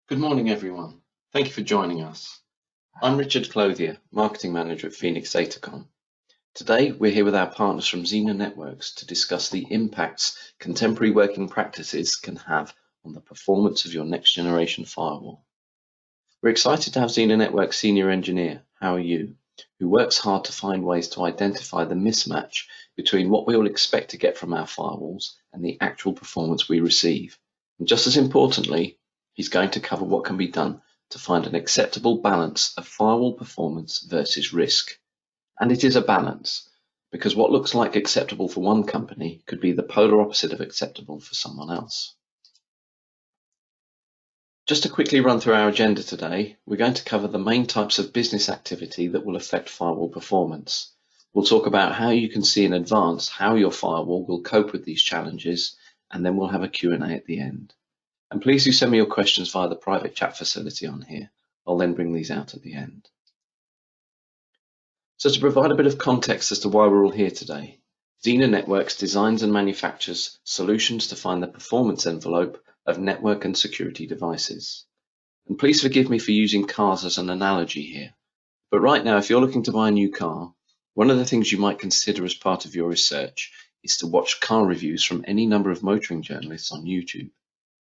Good morning, everyone. Thank you for joining us. I'm Richard Clothier, Marketing Manager at Phoenix Datacom. Today, we're here with our partners from Xena Networks to discuss the impacts contemporary working practices can have on the performance of your next generation firewall. We're excited to have Xena Networks Senior Engineer, How Are You, who works hard to find ways to identify the mismatch between what we all expect to get from our firewalls and the actual performance we receive. And just as importantly, he's going to cover what can be done to find an acceptable balance of firewall performance versus risk. And it is a balance, because what looks like acceptable for one company could be the polar opposite of acceptable for someone else. Just to quickly run through our agenda today, we're going to cover the main types of business activity that will affect firewall performance. We'll talk about how you can see in advance how your firewall will cope with these challenges, and then we'll have a Q&A at the end. And please do send me your questions via the private chat facility on here. I'll then bring these out at the end. So to provide a bit of context as to why we're all here today, Xena Networks designs and manufactures solutions to find the performance envelope of network and security devices. And please forgive me for using cars as an analogy here. But right now, if you're looking to buy a new car, one of the things you might consider as part of your research is to watch car reviews from any number of motoring journalists on YouTube.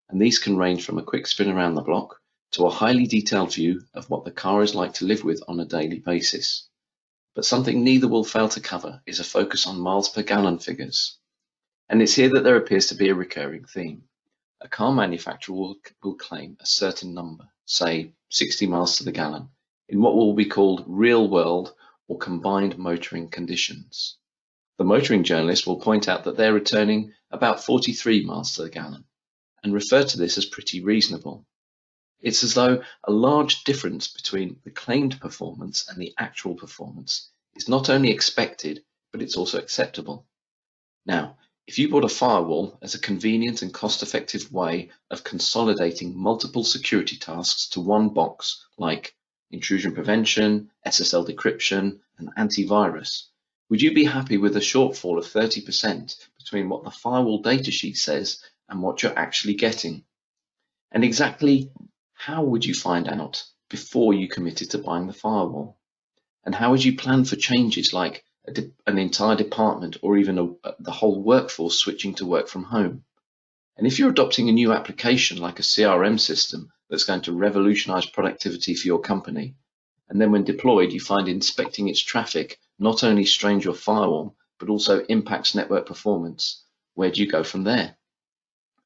And these can range from a quick spin around the block to a highly detailed view of what the car is like to live with on a daily basis. But something neither will fail to cover is a focus on miles per gallon figures. And it's here that there appears to be a recurring theme. A car manufacturer will claim a certain number, say 60 miles to the gallon, in what will be called real-world or combined motoring conditions. The motoring journalist will point out that they're returning about 43 miles to the gallon, and refer to this as pretty reasonable. It's as though a large difference between the claimed performance and the actual performance is not only expected, but it's also acceptable. Now, if you bought a firewall as a convenient and cost-effective way of consolidating multiple security tasks to one box, like intrusion prevention, SSL decryption, and antivirus, would you be happy with a shortfall of 30% between what the firewall datasheet says and what you're actually getting? And exactly how would you find out before you committed to buying the firewall? And how would you plan for changes like an entire department or even the whole workforce switching to work from home? And if you're adopting a new application like a CRM system that's going to revolutionize productivity for your company, and then when deployed you find inspecting its traffic not only strains your firewall, but also impacts network performance, where do you go from there?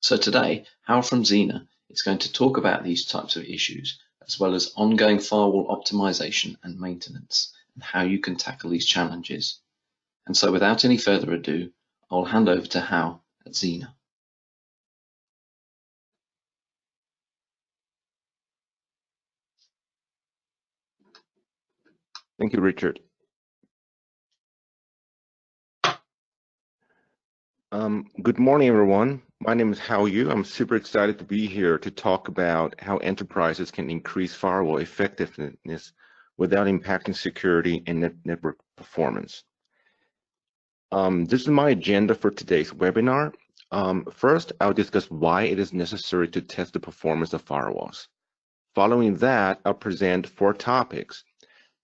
So today, Hal from Xena is going to talk about these types of issues, as well as ongoing firewall optimization and maintenance, and how you can tackle these challenges. And so without any further ado, I'll hand over to Hal at Xena. Thank you, Richard. Good morning, everyone. My name is How Yu. I'm super excited to be here to talk about how enterprises can increase firewall effectiveness without impacting security and network performance. This is my agenda for today's webinar. First, I'll discuss why it is necessary to test the performance of firewalls. Following that, I'll present 4 topics.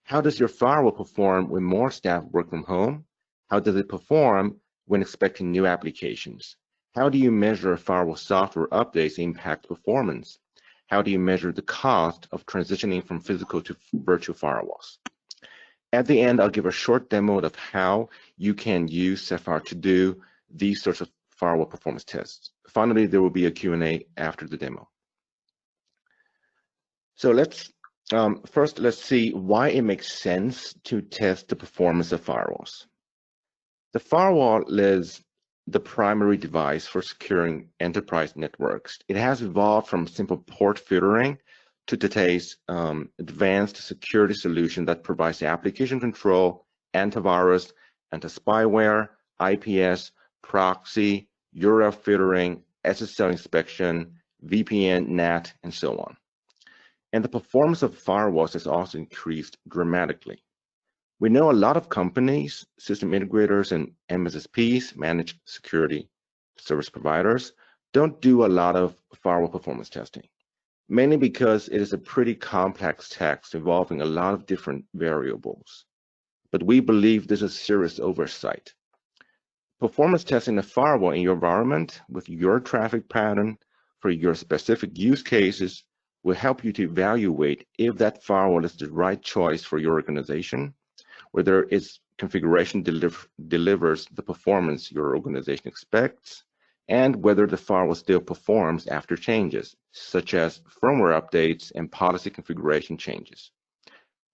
How does your firewall perform when more staff work from home? How does it perform when expecting new applications? How do you measure firewall software updates impact performance? How do you measure the cost of transitioning from physical to virtual firewalls? At the end, I'll give a short demo of how you can use Safire to do these sorts of firewall performance tests. Finally, there will be a Q&A after the demo. So first, let's see why it makes sense to test the performance of firewalls. The firewall is the primary device for securing enterprise networks. It has evolved from simple port filtering to today's advanced security solution that provides application control, antivirus, anti-spyware, IPS, proxy, URL filtering, SSL inspection, VPN, NAT, and so on. And the performance of firewalls has also increased dramatically. We know a lot of companies, system integrators, and MSSPs, managed security service providers, don't do a lot of firewall performance testing. mainly because it is a pretty complex text involving a lot of different variables. But we believe this is serious oversight. Performance testing a firewall in your environment with your traffic pattern for your specific use cases will help you to evaluate if that firewall is the right choice for your organization, whether its configuration delivers the performance your organization expects, and whether the firewall still performs after changes, such as firmware updates and policy configuration changes.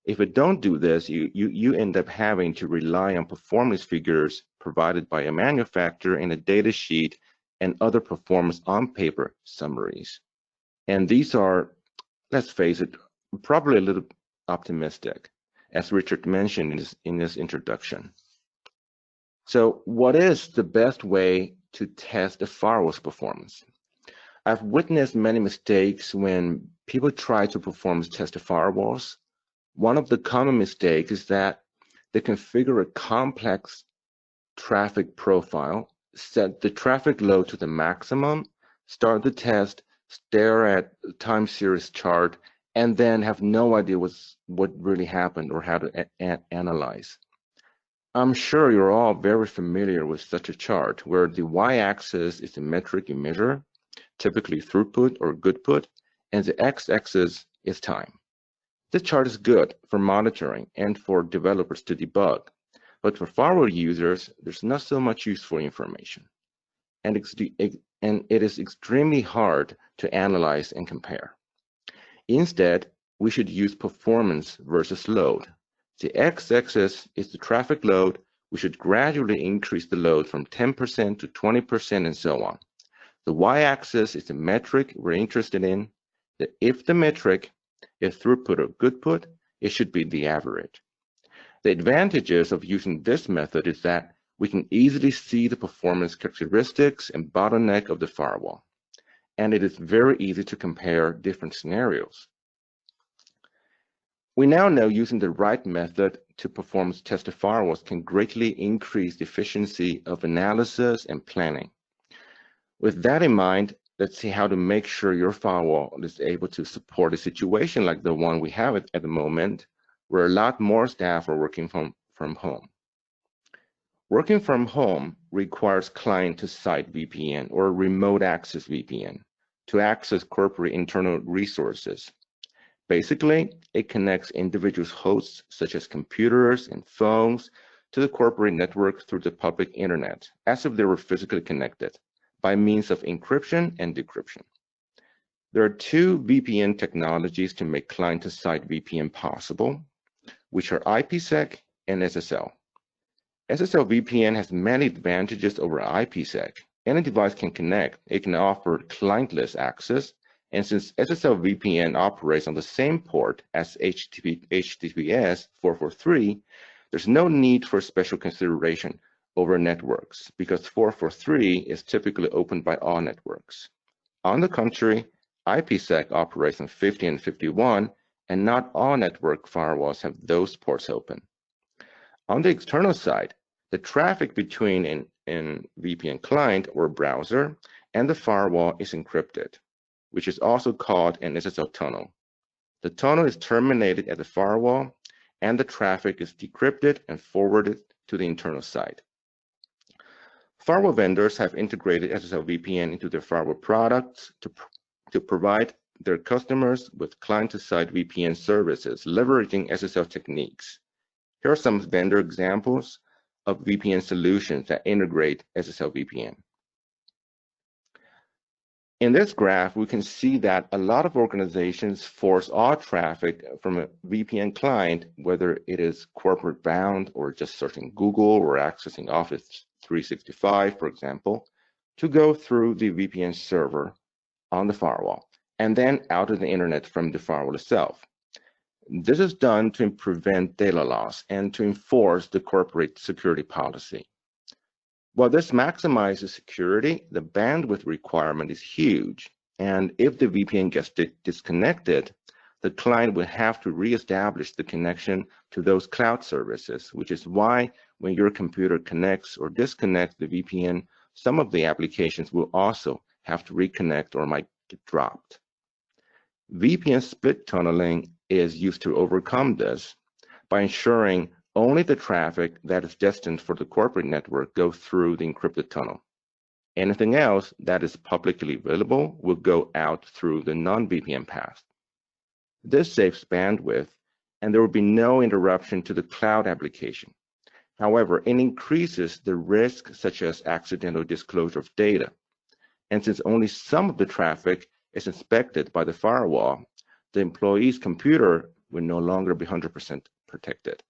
If it don't do this, you end up having to rely on performance figures provided by a manufacturer in a data sheet and other performance on paper summaries. And these are, let's face it, probably a little optimistic, as Richard mentioned in his introduction. So what is the best way to test a firewall's performance? I've witnessed many mistakes when people try to performance test the firewalls. One of the common mistakes is that they configure a complex traffic profile, set the traffic load to the maximum, start the test, stare at the time series chart, and then have no idea what really happened or how to analyze. I'm sure you're all very familiar with such a chart where the y-axis is the metric you measure, typically throughput or goodput, and the x-axis is time. This chart is good for monitoring and for developers to debug, but for firewall users, there's not so much useful information, and it is extremely hard to analyze and compare. Instead, we should use performance versus load. The x-axis is the traffic load. We should gradually increase the load from 10% to 20% and so on. The y-axis is the metric we're interested in. If the metric is throughput or goodput, it should be the average. The advantages of using this method is that we can easily see the performance characteristics and bottleneck of the firewall, and it is very easy to compare different scenarios. We now know using the right method to performance test the firewalls can greatly increase the efficiency of analysis and planning. With that in mind, let's see how to make sure your firewall is able to support a situation like the one we have at the moment, where a lot more staff are working from home. Working from home requires client-to-site VPN or remote access VPN to access corporate internal resources. Basically, it connects individuals' hosts, such as computers and phones, to the corporate network through the public internet, as if they were physically connected, by means of encryption and decryption. There are two VPN technologies to make client-to-site VPN possible, which are IPsec and SSL. SSL VPN has many advantages over IPsec. Any device can connect. It can offer clientless access, and since SSL VPN operates on the same port as HTTPS 443, there's no need for special consideration over networks because 443 is typically opened by all networks. On the contrary, IPsec operates on 50 and 51, and not all network firewalls have those ports open. On the external side, the traffic between an VPN client or browser and the firewall is encrypted, which is also called an SSL tunnel. The tunnel is terminated at the firewall, and the traffic is decrypted and forwarded to the internal side. Firewall vendors have integrated SSL VPN into their firewall products to provide their customers with client-to-site VPN services, leveraging SSL techniques. Here are some vendor examples of VPN solutions that integrate SSL VPN. In this graph, we can see that a lot of organizations force all traffic from a VPN client, whether it is corporate bound or just searching Google or accessing Office 365, for example, to go through the VPN server on the firewall and then out of the internet from the firewall itself. This is done to prevent data loss and to enforce the corporate security policy. While this maximizes security, the bandwidth requirement is huge, and if the VPN gets disconnected, the client will have to reestablish the connection to those cloud services, which is why when your computer connects or disconnects the VPN, some of the applications will also have to reconnect or might get dropped. VPN split tunneling is used to overcome this by ensuring only the traffic that is destined for the corporate network goes through the encrypted tunnel. Anything else that is publicly available will go out through the non-VPN path. This saves bandwidth, and there will be no interruption to the cloud application. However, it increases the risk, such as accidental disclosure of data. And since only some of the traffic is inspected by the firewall, the employee's computer will no longer be 100% protected.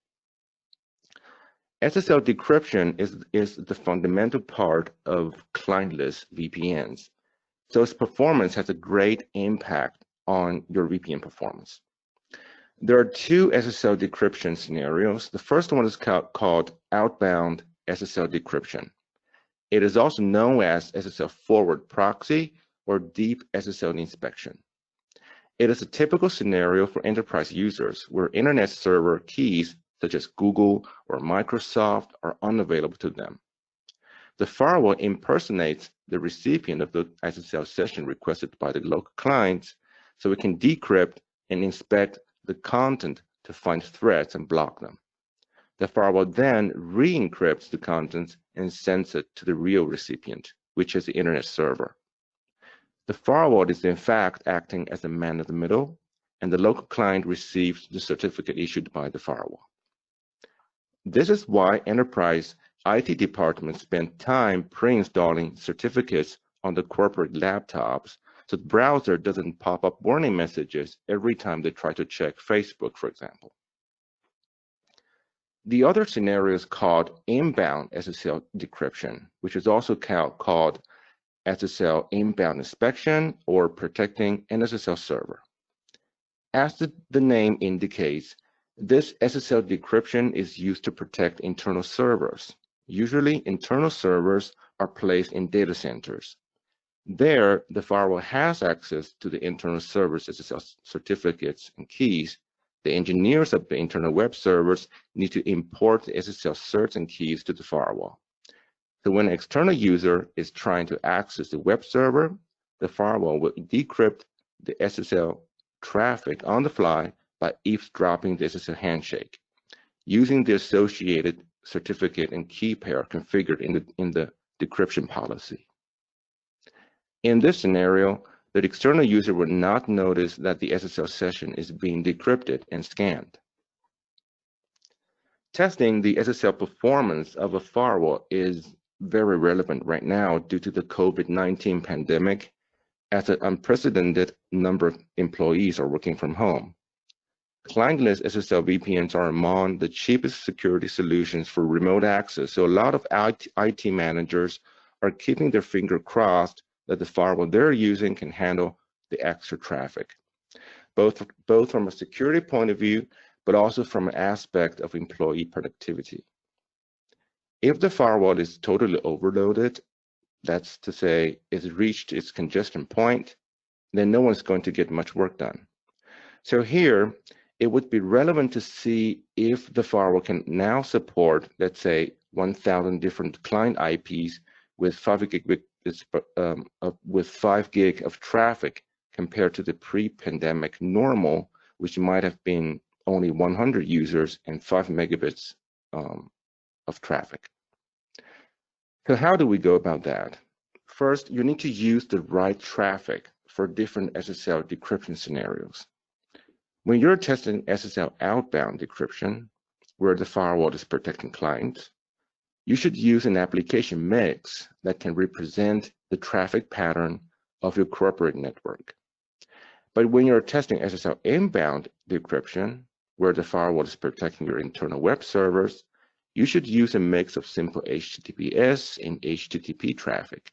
SSL decryption is the fundamental part of clientless VPNs, so its performance has a great impact on your VPN performance. There are two SSL decryption scenarios. The first one is called Outbound SSL Decryption. It is also known as SSL Forward Proxy or Deep SSL Inspection. It is a typical scenario for enterprise users where internet server keys such as Google or Microsoft are unavailable to them. The firewall impersonates the recipient of the SSL session requested by the local clients, so it can decrypt and inspect the content to find threats and block them. The firewall then re-encrypts the contents and sends it to the real recipient, which is the internet server. The firewall is in fact acting as a man in the middle, and the local client receives the certificate issued by the firewall. This is why enterprise IT departments spend time pre-installing certificates on the corporate laptops so the browser doesn't pop up warning messages every time they try to check Facebook, for example. The other scenario is called inbound SSL decryption, which is also called SSL inbound inspection or protecting an SSL server. As the name indicates, this SSL decryption is used to protect internal servers. Usually, internal servers are placed in data centers. There, the firewall has access to the internal server's SSL certificates and keys. The engineers of the internal web servers need to import the SSL certs and keys to the firewall. So when an external user is trying to access the web server, the firewall will decrypt the SSL traffic on the fly by eavesdropping the SSL handshake, using the associated certificate and key pair configured in the decryption policy. In this scenario, the external user would not notice that the SSL session is being decrypted and scanned. Testing the SSL performance of a firewall is very relevant right now due to the COVID-19 pandemic, as an unprecedented number of employees are working from home. Clientless SSL VPNs are among the cheapest security solutions for remote access, so a lot of IT managers are keeping their finger crossed that the firewall they're using can handle the extra traffic, both from a security point of view, but also from an aspect of employee productivity. If the firewall is totally overloaded, that's to say it's reached its congestion point, then no one's going to get much work done. So here, it would be relevant to see if the firewall can now support, let's say, 1,000 different client IPs with 5 gig of traffic compared to the pre-pandemic normal, which might have been only 100 users and 5 megabits of traffic. So how do we go about that? First, you need to use the right traffic for different SSL decryption scenarios. When you're testing SSL outbound decryption, where the firewall is protecting clients, you should use an application mix that can represent the traffic pattern of your corporate network. But when you're testing SSL inbound decryption, where the firewall is protecting your internal web servers, you should use a mix of simple HTTPS and HTTP traffic.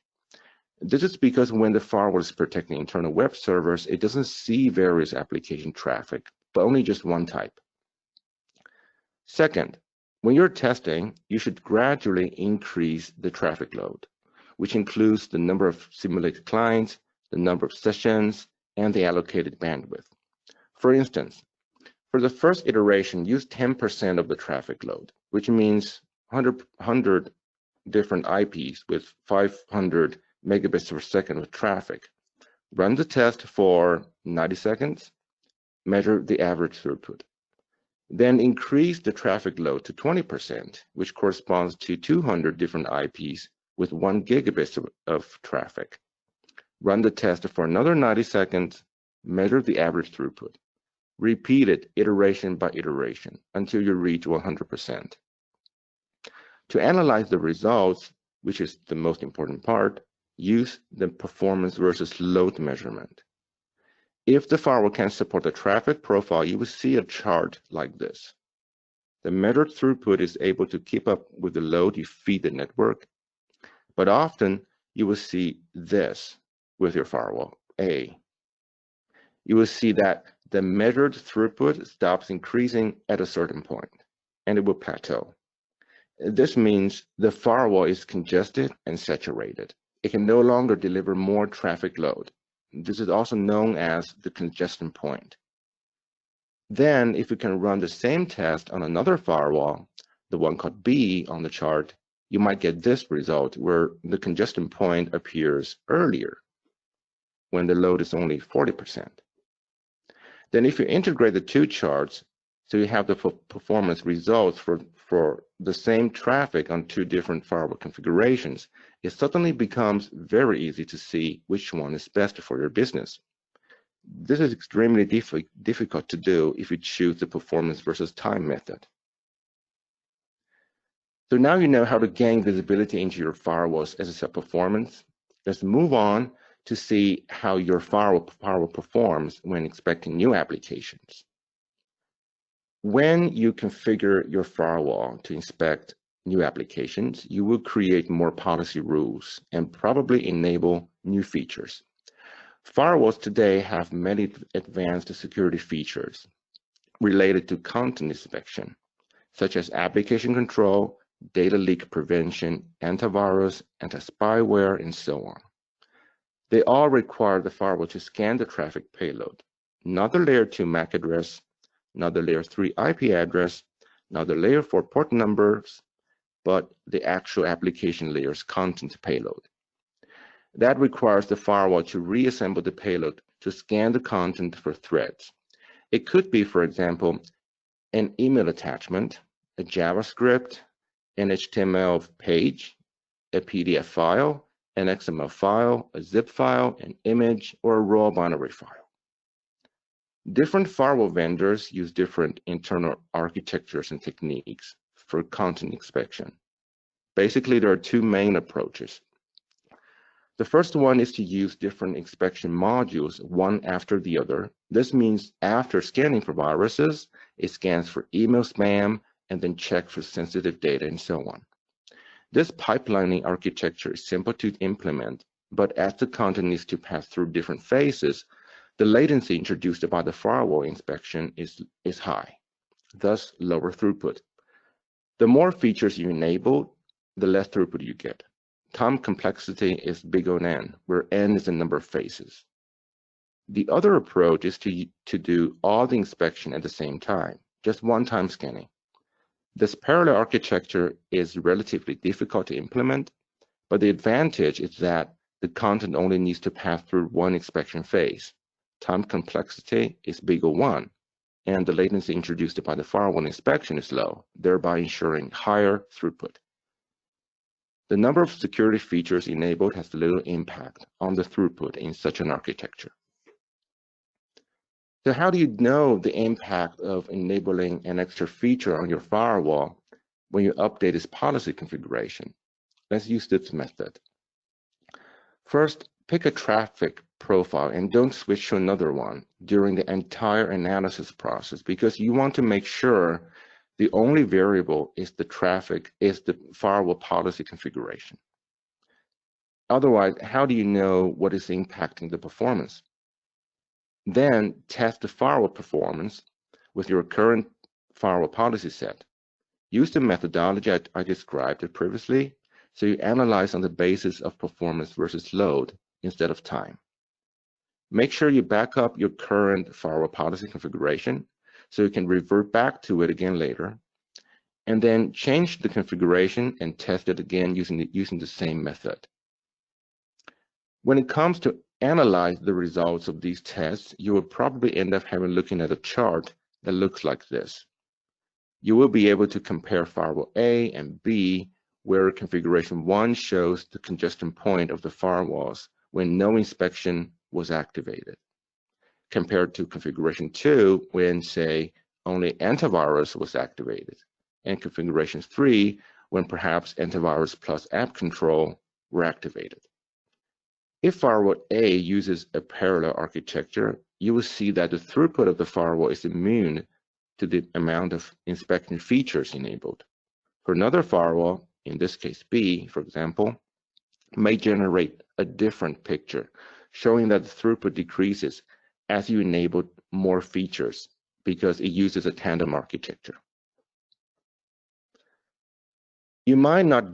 This is because when the firewall is protecting internal web servers, it doesn't see various application traffic, but only just one type. Second, when you're testing, you should gradually increase the traffic load, which includes the number of simulated clients, the number of sessions, and the allocated bandwidth. For instance, for the first iteration, use 10% of the traffic load, which means 100 different IPs with 500 megabits per second of traffic. Run the test for 90 seconds, measure the average throughput. Then increase the traffic load to 20%, which corresponds to 200 different IPs with 1 gigabit of traffic. Run the test for another 90 seconds, measure the average throughput. Repeat it iteration by iteration until you reach 100%. To analyze the results, which is the most important part, use the performance versus load measurement. If the firewall can support the traffic profile, you will see a chart like this. The measured throughput is able to keep up with the load you feed the network, but often you will see this with your firewall, A. You will see that the measured throughput stops increasing at a certain point, and it will plateau. This means the firewall is congested and saturated. It can no longer deliver more traffic load. This is also known as the congestion point. Then, if you can run the same test on another firewall, the one called B on the chart, you might get this result where the congestion point appears earlier when the load is only 40%. Then if you integrate the two charts, so you have the performance results for the same traffic on two different firewall configurations, it suddenly becomes very easy to see which one is best for your business. This is extremely difficult to do if you choose the performance versus time method. So now you know how to gain visibility into your firewall's SSL performance. Let's move on to see how your firewall performs when inspecting new applications. When you configure your firewall to inspect new applications, you will create more policy rules and probably enable new features. Firewalls today have many advanced security features related to content inspection, such as application control, data leak prevention, antivirus, anti-spyware, and so on. They all require the firewall to scan the traffic payload, not the layer 2 MAC address, not the layer 3 IP address, not the layer 4 port numbers, but the actual application layer's content payload. That requires the firewall to reassemble the payload to scan the content for threats. It could be, for example, an email attachment, a JavaScript, an HTML page, a PDF file, an XML file, a zip file, an image, or a raw binary file. Different firewall vendors use different internal architectures and techniques for content inspection. Basically, there are two main approaches. The first one is to use different inspection modules, one after the other. This means after scanning for viruses, it scans for email spam and then checks for sensitive data and so on. This pipelining architecture is simple to implement, but as the content needs to pass through different phases, the latency introduced by the firewall inspection is high, thus lower throughput. The more features you enable, the less throughput you get. Time complexity is big on n, where n is the number of phases. The other approach is to do all the inspection at the same time, just one-time scanning. This parallel architecture is relatively difficult to implement, but the advantage is that the content only needs to pass through one inspection phase. Time complexity is big O 1, and the latency introduced by the firewall inspection is low, thereby ensuring higher throughput. The number of security features enabled has little impact on the throughput in such an architecture. So how do you know the impact of enabling an extra feature on your firewall when you update its policy configuration? Let's use this method. First, pick a traffic profile and don't switch to another one during the entire analysis process, because you want to make sure the only variable is the firewall policy configuration. Otherwise, how do you know what is impacting the performance? Then test the firewall performance with your current firewall policy set. Use the methodology I described previously, so you analyze on the basis of performance versus load instead of time. Make sure you back up your current firewall policy configuration so you can revert back to it again later, and then change the configuration and test it again using the same method. When it comes to analyze the results of these tests, you will probably end up looking at a chart that looks like this. You will be able to compare firewall A and B, where configuration 1 shows the congestion point of the firewalls when no inspection was activated, compared to configuration 2 when, say, only antivirus was activated, and configuration 3 when perhaps antivirus plus app control were activated. If firewall A uses a parallel architecture, you will see that the throughput of the firewall is immune to the amount of inspection features enabled. For another firewall, in this case B, for example, may generate a different picture, showing that the throughput decreases as you enable more features because it uses a tandem architecture. You might not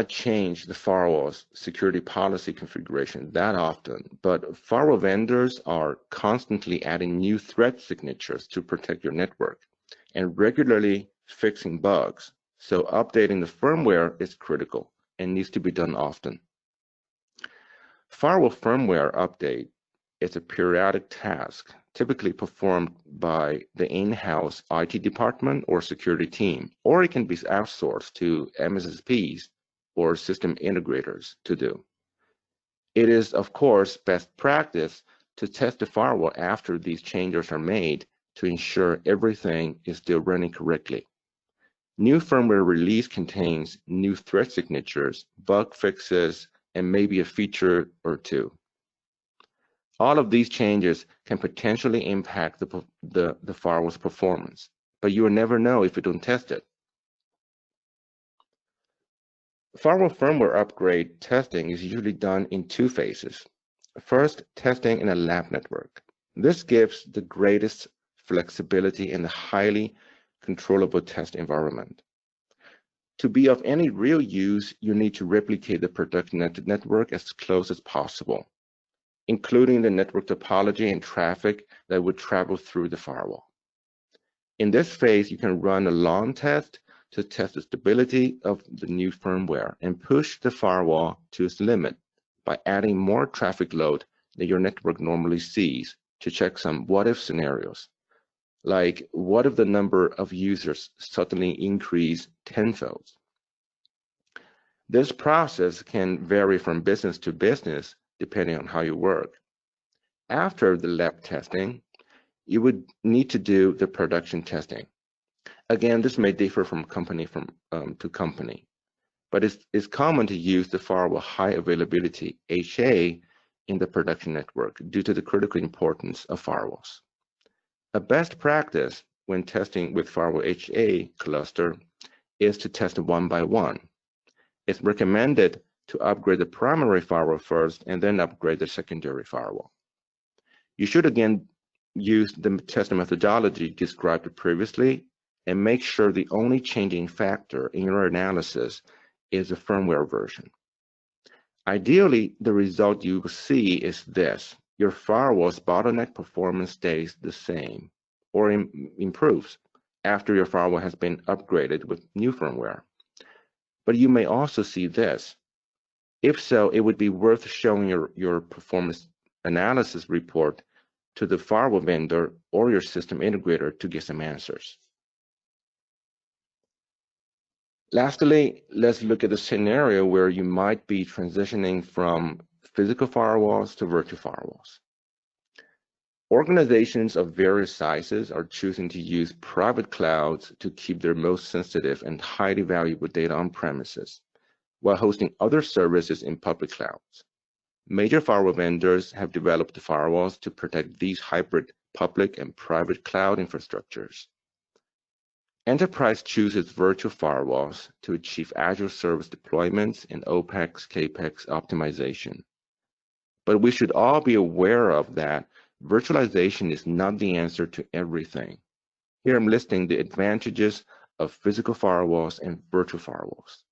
change the firewall's security policy configuration that often, but firewall vendors are constantly adding new threat signatures to protect your network and regularly fixing bugs. So updating the firmware is critical and needs to be done often. Firewall firmware update is a periodic task typically performed by the in-house IT department or security team, or it can be outsourced to MSSPs or system integrators to do. It is, of course, best practice to test the firewall after these changes are made to ensure everything is still running correctly. New firmware release contains new threat signatures, bug fixes, and maybe a feature or two. All of these changes can potentially impact the firewall's performance, but you will never know if you don't test it. Firewall firmware upgrade testing is usually done in two phases. First, testing in a lab network. This gives the greatest flexibility in a highly controllable test environment. To be of any real use, you need to replicate the production network as close as possible, including the network topology and traffic that would travel through the firewall. In this phase, you can run a long test to test the stability of the new firmware and push the firewall to its limit by adding more traffic load than your network normally sees to check some what-if scenarios, like what if the number of users suddenly increase tenfold? This process can vary from business to business depending on how you work. After the lab testing, you would need to do the production testing. Again, this may differ from company to company, but it's common to use the firewall high availability HA in the production network due to the critical importance of firewalls. A best practice when testing with firewall HA cluster is to test one by one. It's recommended to upgrade the primary firewall first and then upgrade the secondary firewall. You should again use the test methodology described previously and make sure the only changing factor in your analysis is the firmware version. Ideally, the result you will see is this: your firewall's bottleneck performance stays the same or improves after your firewall has been upgraded with new firmware. But you may also see this. If so, it would be worth showing your performance analysis report to the firewall vendor or your system integrator to get some answers. Lastly, let's look at a scenario where you might be transitioning from physical firewalls to virtual firewalls. Organizations of various sizes are choosing to use private clouds to keep their most sensitive and highly valuable data on premises, while hosting other services in public clouds. Major firewall vendors have developed firewalls to protect these hybrid public and private cloud infrastructures. Enterprise chooses virtual firewalls to achieve Azure service deployments and OPEX, CAPEX optimization. But we should all be aware of that virtualization is not the answer to everything. Here I'm listing the advantages of physical firewalls and virtual firewalls.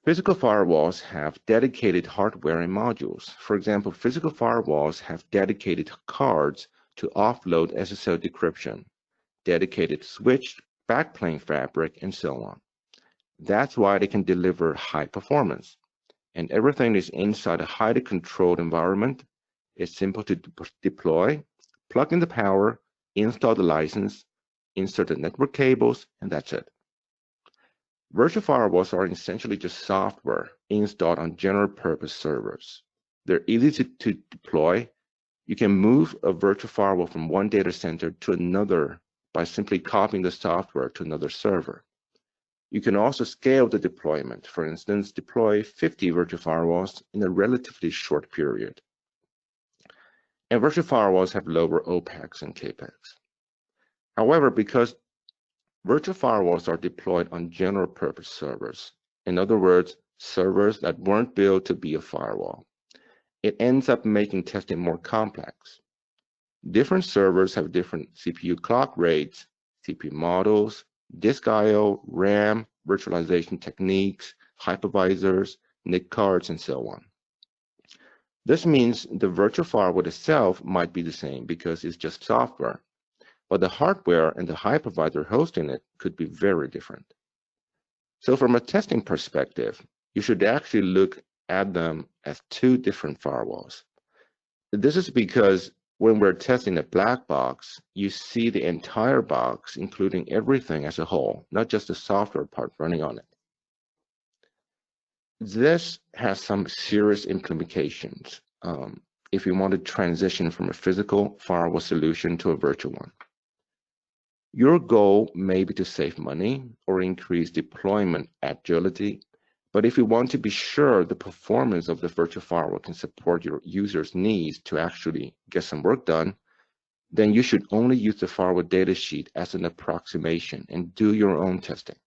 Physical firewalls have dedicated hardware and modules. For example, physical firewalls have dedicated cards to offload SSL decryption, dedicated switch, backplane fabric, and so on. That's why they can deliver high performance. and everything is inside a highly controlled environment. It's simple to deploy, plug in the power, install the license, insert the network cables, and that's it. Virtual firewalls are essentially just software installed on general purpose servers. They're easy to deploy. You can move a virtual firewall from one data center to another by simply copying the software to another server. You can also scale the deployment. For instance, deploy 50 virtual firewalls in a relatively short period. And virtual firewalls have lower OPEX and CAPEX. However, because virtual firewalls are deployed on general purpose servers, in other words, servers that weren't built to be a firewall, it ends up making testing more complex. Different servers have different CPU clock rates, CPU models, disk I/O, RAM, virtualization techniques, hypervisors, NIC cards, and so on. This means the virtual firewall itself might be the same because it's just software, but the hardware and the hypervisor hosting it could be very different. So from a testing perspective, you should actually look at them as two different firewalls. This is because when we're testing a black box, you see the entire box, including everything as a whole, not just the software part running on it. This has some serious implications if you want to transition from a physical firewall solution to a virtual one. Your goal may be to save money or increase deployment agility, but if you want to be sure the performance of the virtual firewall can support your users' needs to actually get some work done, then you should only use the firewall datasheet as an approximation and do your own testing.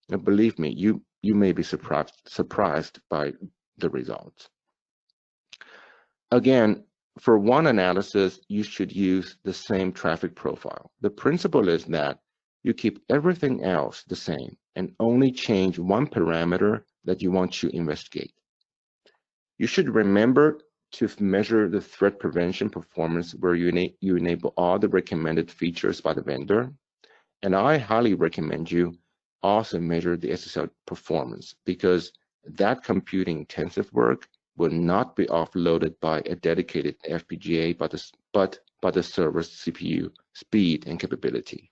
And believe me, you may be surprised by the results. Again, for one analysis, you should use the same traffic profile. The principle is that you keep everything else the same and only change one parameter that you want to investigate. You should remember to measure the threat prevention performance where you enable all the recommended features by the vendor. And I highly recommend you also measure the SSL performance because that computing intensive work will not be offloaded by a dedicated FPGA, but by the server's CPU speed and capability.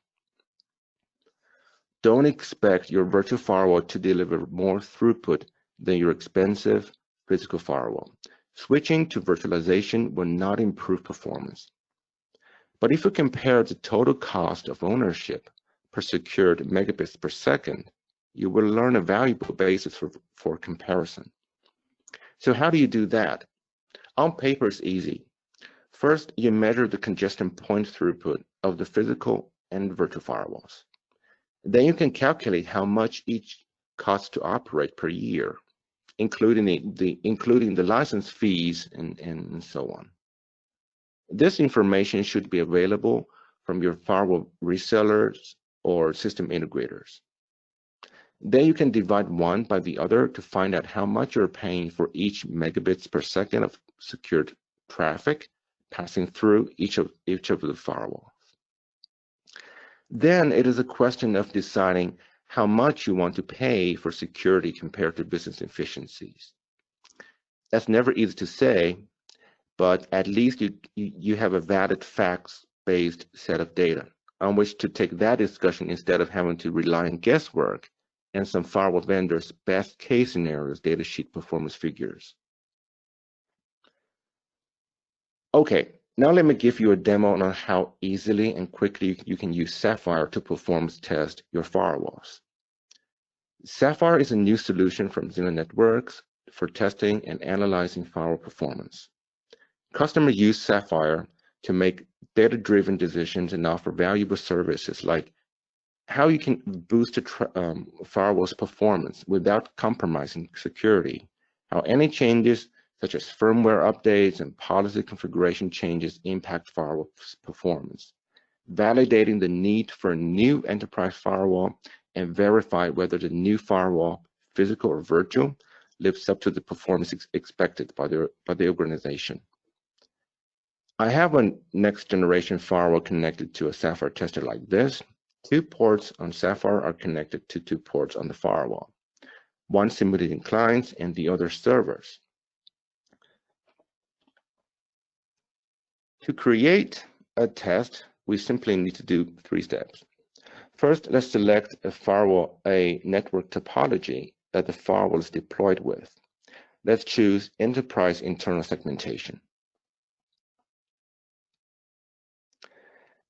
Don't expect your virtual firewall to deliver more throughput than your expensive physical firewall. Switching to virtualization will not improve performance. But if you compare the total cost of ownership per secured megabits per second, you will learn a valuable basis for comparison. So how do you do that? On paper, it's easy. First, you measure the congestion point throughput of the physical and virtual firewalls. Then you can calculate how much each costs to operate per year, including the license fees and so on. This information should be available from your firewall resellers or system integrators. Then you can divide one by the other to find out how much you're paying for each megabits per second of secured traffic passing through each of the firewalls. Then it is a question of deciding how much you want to pay for security compared to business efficiencies. That's never easy to say, but at least you have a valid facts-based set of data on which to take that discussion instead of having to rely on guesswork and some firewall vendors' best case scenarios datasheet performance figures. Okay, now let me give you a demo on how easily and quickly you can use Safire to performance test your firewalls. Safire is a new solution from Xena Networks for testing and analyzing firewall performance. Customers use Safire to make data-driven decisions and offer valuable services like how you can boost a firewall's performance without compromising security, how any changes such as firmware updates and policy configuration changes impact firewall performance, validating the need for a new enterprise firewall, and verify whether the new firewall, physical or virtual, lives up to the performance expected by the organization. I have a next generation firewall connected to a Safire tester like this. 2 ports on Safire are connected to 2 ports on the firewall. one simulating clients and the other servers. To create a test, we simply need to do 3 steps. First, let's select a network topology that the firewall is deployed with. Let's choose Enterprise Internal Segmentation.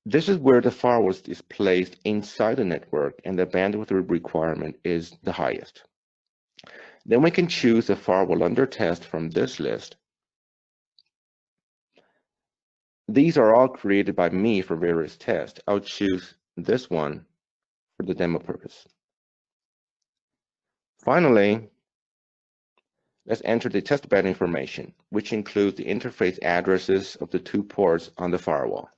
This is where the firewall is placed inside the network and the bandwidth requirement is the highest. Then we can choose a firewall under test from this list. These are all created by me for various tests. I'll choose this one for the demo purpose. Finally, let's enter the testbed information, which includes the interface addresses of the 2 ports on the firewall.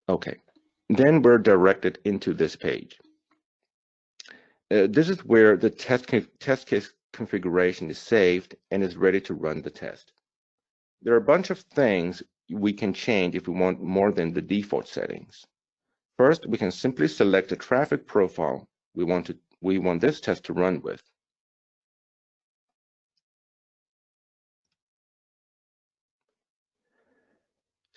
Okay, then we're directed into this page. This is where the test case configuration is saved and is ready to run the test. There are a bunch of things we can change if we want more than the default settings. First, we can simply select the traffic profile we want this test to run with.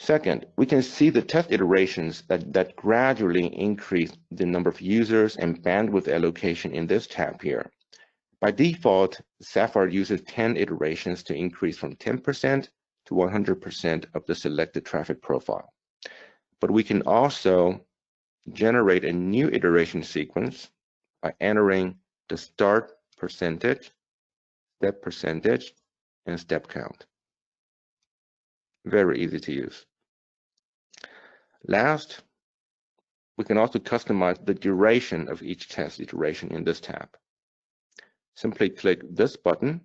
Second, we can see the test iterations that gradually increase the number of users and bandwidth allocation in this tab here. By default, Safire uses 10 iterations to increase from 10% to 100% of the selected traffic profile. But we can also generate a new iteration sequence by entering the start percentage, step percentage, and step count. Very easy to use. Last, we can also customize the duration of each test iteration in this tab. Simply click this button,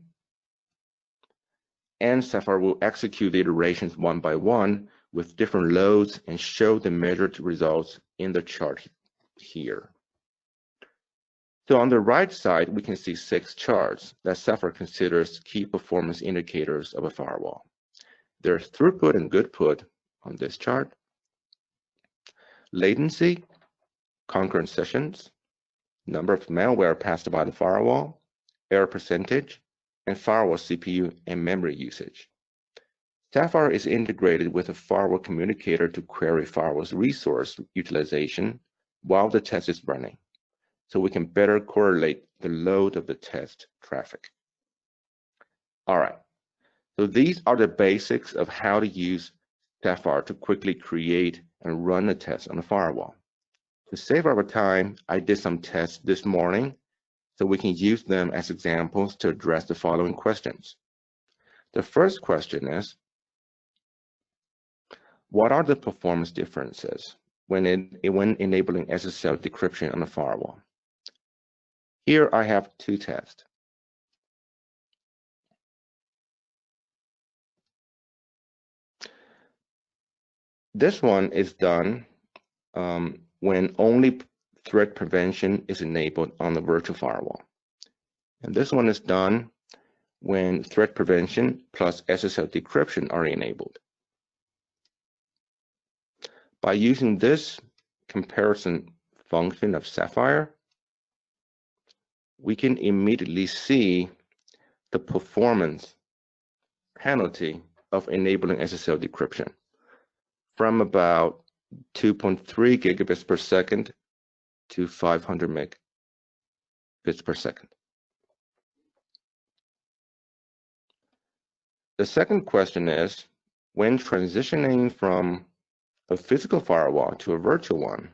and Safire will execute the iterations one by one with different loads and show the measured results in the chart here. So on the right side, we can see 6 charts that Safire considers key performance indicators of a firewall. There's throughput and goodput on this chart, latency, concurrent sessions, number of malware passed by the firewall, error percentage, and firewall CPU and memory usage. Safire is integrated with a firewall communicator to query firewall's resource utilization while the test is running, so we can better correlate the load of the test traffic. All right, so these are the basics of how to use Safire to quickly create and run a test on a firewall. To save our time, I did some tests this morning so we can use them as examples to address the following questions. The first question is, what are the performance differences when enabling SSL decryption on a firewall? Here I have 2 tests. This one is done when only threat prevention is enabled on the virtual firewall. And this one is done when threat prevention plus SSL decryption are enabled. By using this comparison function of Safire, we can immediately see the performance penalty of enabling SSL decryption from about 2.3 gigabits per second to 500 megabits per second. The second question is, when transitioning from a physical firewall to a virtual one,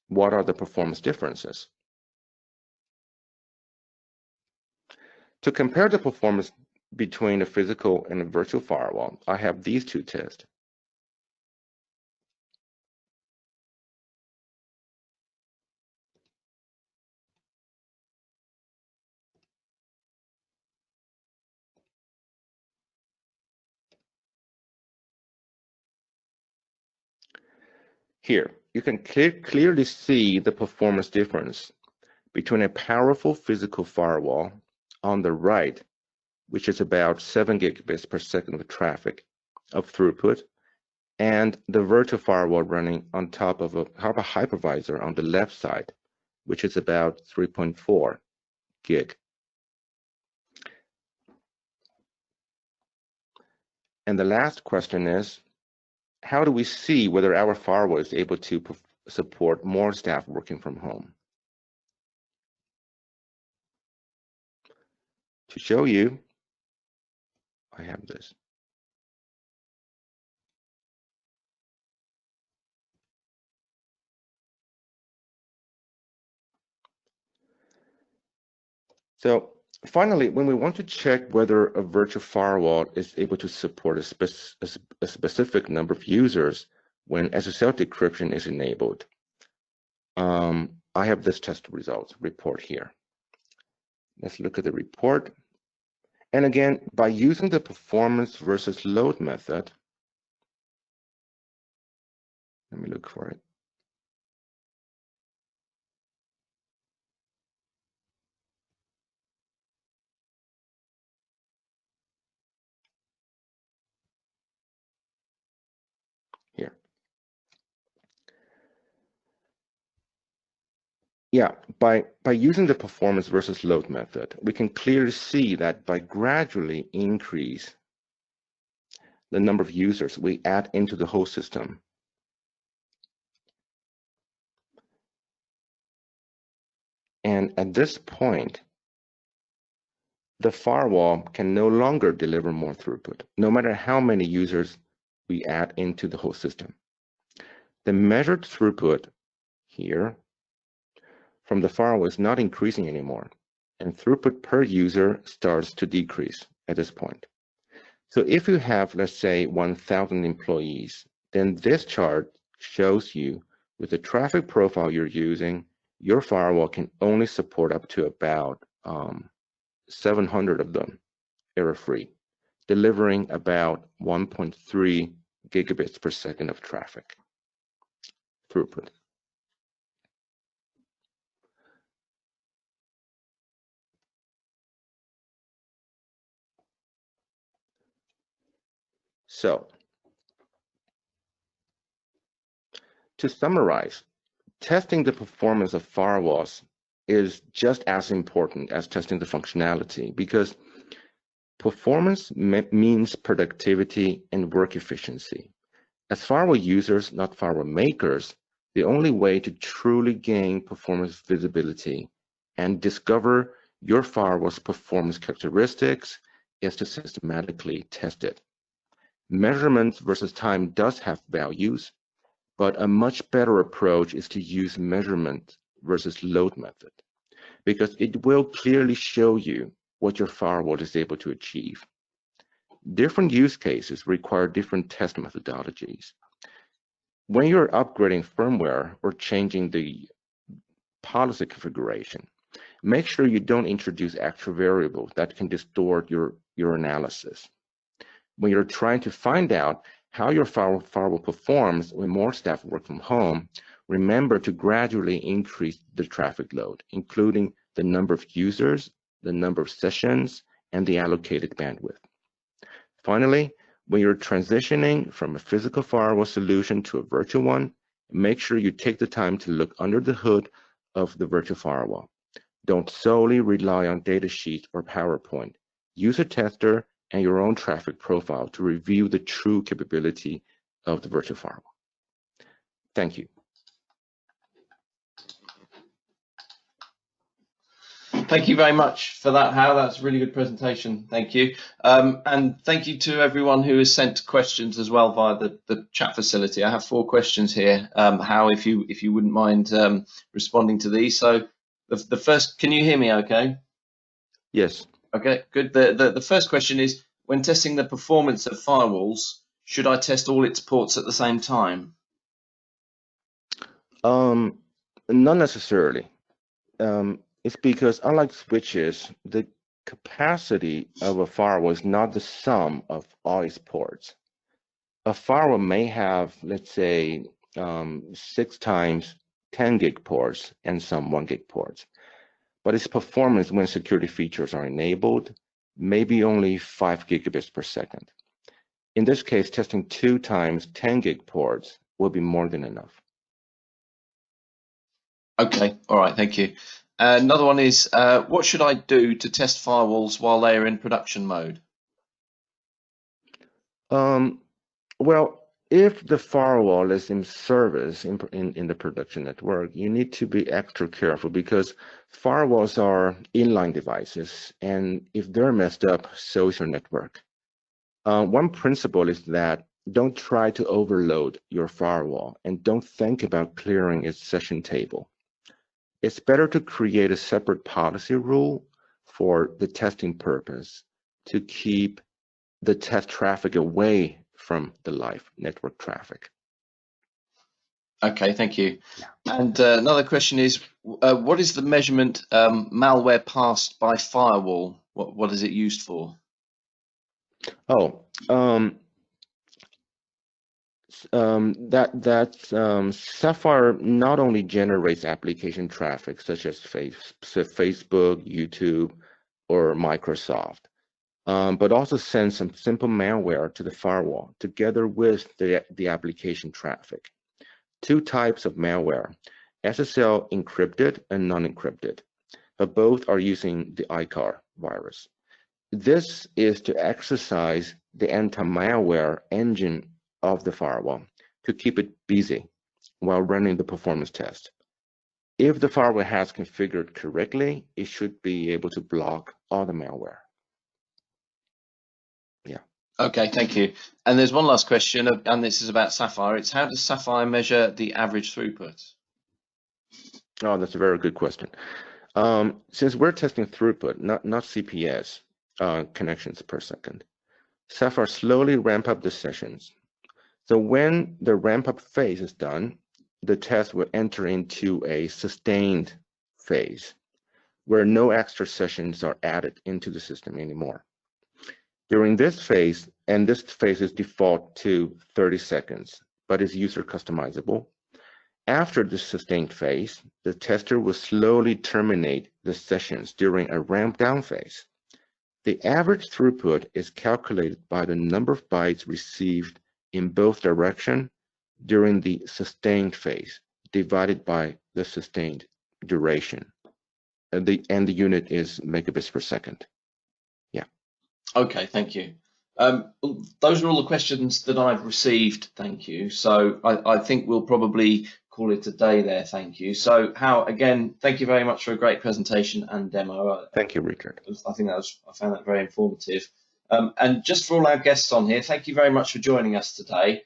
what are the performance differences? To compare the performance between a physical and a virtual firewall, I have these 2 tests. Here, you can clearly see the performance difference between a powerful physical firewall on the right, which is about 7 gigabits per second of traffic of throughput, and the virtual firewall running on top of a hypervisor on the left side, which is about 3.4 gig. And the last question is, how do we see whether our firewall is able to support more staff working from home? To show you, I have this. So finally, when we want to check whether a virtual firewall is able to support a specific number of users when SSL decryption is enabled, I have this test results report here. Let's look at the report. And again, by using the performance versus load method, let me look for it. Here. Yeah, by using the performance versus load method, we can clearly see that by gradually increase the number of users we add into the whole system, and at this point, the firewall can no longer deliver more throughput, no matter how many users we add into the whole system. The measured throughput here from the firewall is not increasing anymore, and throughput per user starts to decrease at this point. So if you have, let's say, 1,000 employees, then this chart shows you with the traffic profile you're using, your firewall can only support up to about 700 of them error-free, delivering about 1.3 gigabits per second of traffic throughput. So, to summarize, testing the performance of firewalls is just as important as testing the functionality, because performance means productivity and work efficiency. As firewall users, not firewall makers, the only way to truly gain performance visibility and discover your firewall's performance characteristics is to systematically test it. Measurements versus time does have values, but a much better approach is to use measurement versus load method, because it will clearly show you what your firewall is able to achieve. Different use cases require different test methodologies. When you're upgrading firmware or changing the policy configuration, make sure you don't introduce extra variables that can distort your analysis. When you're trying to find out how your firewall performs when more staff work from home, remember to gradually increase the traffic load, including the number of users, the number of sessions, and the allocated bandwidth. Finally, when you're transitioning from a physical firewall solution to a virtual one, make sure you take the time to look under the hood of the virtual firewall. Don't solely rely on data sheets or PowerPoint. Use a tester and your own traffic profile to review the true capability of the virtual firewall. Thank you. Thank you very much for that, Hal. That's a really good presentation. Thank you. And thank you to everyone who has sent questions as well via the chat facility. I have 4 questions here. Hal, if you wouldn't mind responding to these. So the first, can you hear me okay? Yes. Okay, good. The first question is, when testing the performance of firewalls, should I test all its ports at the same time? Not necessarily. It's because unlike switches, the capacity of a firewall is not the sum of all its ports. A firewall may have, let's say, 6 times 10 gig ports and some 1 gig ports. but its performance when security features are enabled may be only 5 gigabits per second. In this case, testing 2 times 10 gig ports will be more than enough. Okay, all right, thank you. Another one is, what should I do to test firewalls while they are in production mode? Well, if the firewall is in service in the production network, you need to be extra careful because firewalls are inline devices, and if they're messed up, so is your network. One principle is that don't try to overload your firewall and don't think about clearing its session table. It's better to create a separate policy rule for the testing purpose to keep the test traffic away from the live network traffic. Okay, thank you. And another question is, what is the measurement malware passed by firewall? What is it used for? Oh, Safire not only generates application traffic such as Facebook, YouTube, or Microsoft, but also sends some simple malware to the firewall together with the application traffic. 2 types of malware, SSL encrypted and non-encrypted, but both are using the ICAR virus. This is to exercise the anti-malware engine of the firewall to keep it busy while running the performance test. If the firewall has configured correctly, it should be able to block all the malware. Yeah. Okay, thank you. And there's one last question, and this is about Safire. It's how does Safire measure the average throughput? Oh, that's a very good question. Since we're testing throughput, not CPS connections per second, Safire slowly ramp up the sessions. So when the ramp up phase is done, the test will enter into a sustained phase where no extra sessions are added into the system anymore. During this phase, and this phase is default to 30 seconds, but is user customizable. After the sustained phase, the tester will slowly terminate the sessions during a ramp down phase. The average throughput is calculated by the number of bytes received in both directions during the sustained phase, divided by the sustained duration. And the unit is megabits per second. Yeah. Okay, thank you. Those are all the questions that I've received. Thank you. So I think we'll probably call it a day there. Thank you. So Hal, again, thank you very much for a great presentation and demo. Thank you, Richard. I found that very informative. And just for all our guests on here, thank you very much for joining us today.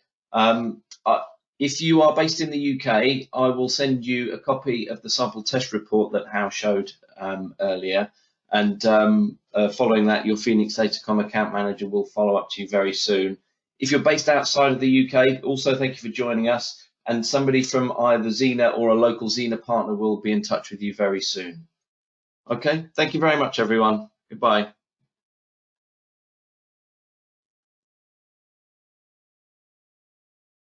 If you are based in the UK, I will send you a copy of the sample test report that Hal showed earlier. And following that, your Phoenix Datacom account manager will follow up to you very soon. If you're based outside of the UK, also thank you for joining us. And somebody from either Xena or a local Xena partner will be in touch with you very soon. Okay, thank you very much, everyone. Goodbye.